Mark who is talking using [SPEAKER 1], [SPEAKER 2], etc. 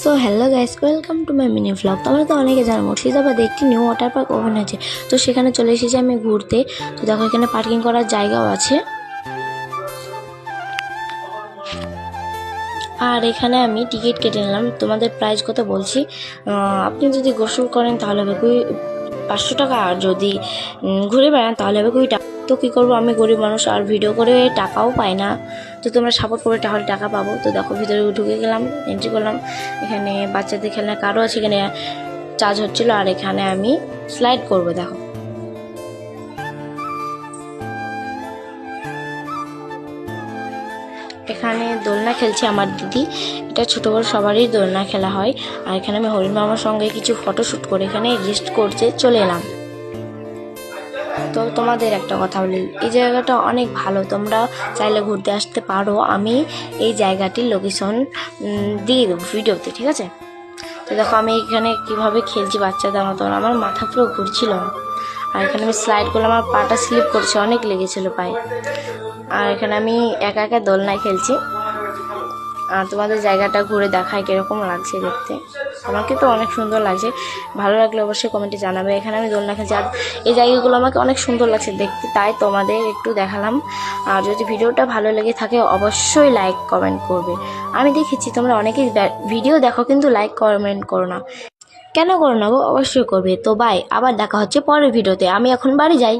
[SPEAKER 1] So hello guys, welcome to my mini vlog. তোমরা তো অনেকে জানো মুর্শিদাবাদে একটি নিউ ওয়াটার পার্ক ওপেন হয়েছে। তো সেখানে চলে এসেছি আমি ঘুরতে। তো দেখো এখানে পার্কিং করার জায়গাও আছে। আর এখানে আমি টিকিট কেটে নিলাম। তোমাদের প্রাইস কত বলছি। আপনি যদি গোসল করেন তাহলে হবে 500 টাকা, আর যদি ঘুরে বেড়ান তাহলে হবে 20 টাকা। তো কী করবো, আমি গরিব মানুষ আর ভিডিও করে টাকাও পাই না। তো তোমরা সাপোর্ট করে তাহলে টাকা পাবো। তো দেখো ভিতরে ঢুকে গেলাম, এন্ট্রি করলাম। এখানে বাচ্চাদের খেলনা কারও আছে, এখানে চার্জ হচ্ছিল। আর এখানে আমি স্লাইড করব। দেখো এখানে দোলনা খেলছে আমার দিদি। এটা ছোটো বড় সবারই দোলনা খেলা হয়। আর এখানে আমি হরিণ মামার সঙ্গে কিছু ফটোশ্যুট করে এখানে রেস্ট করতে চলে এলাম। তো তোমাদের একটা কথা বলি, এই জায়গাটা অনেক ভালো, তোমরা চাইলে ঘুরতে আসতে পারো। আমি এই জায়গাটির লোকেশন দিয়ে দেবো ভিডিওতে, ঠিক আছে? তো দেখো আমি এখানে কিভাবে খেলছি বাচ্চাদের মতন, আমার মাথা পুরো ঘুরছিল। আর এখানে আমি স্লাইড করলাম, আমার পাটা স্লিপ করছে, অনেক লেগেছিলো পায়ে। আর এখানে আমি একা একা দোলনায় খেলছি। আর তোমাদের জায়গাটা ঘুরে দেখায় কীরকম লাগছে দেখতে। আমাকে তো অনেক সুন্দর লাগছে, ভালো লাগলে অবশ্যই কমেন্টে জানাবে। এখানে আমি দোলনা খেলছি, আর এই জায়গাগুলো আমাকে অনেক সুন্দর লাগছে দেখতে, তাই তোমাদের একটু দেখালাম। আর যদি ভিডিওটা ভালো লেগে থাকে অবশ্যই লাইক কমেন্ট করবে। আমি দেখেছি তোমরা অনেকেই ভিডিও দেখো কিন্তু লাইক কমেন্ট করো না, কেন করো না গো? অবশ্যই করবে। তো বাই, আবার দেখা হচ্ছে পরের ভিডিওতে। আমি এখন বাড়ি যাই।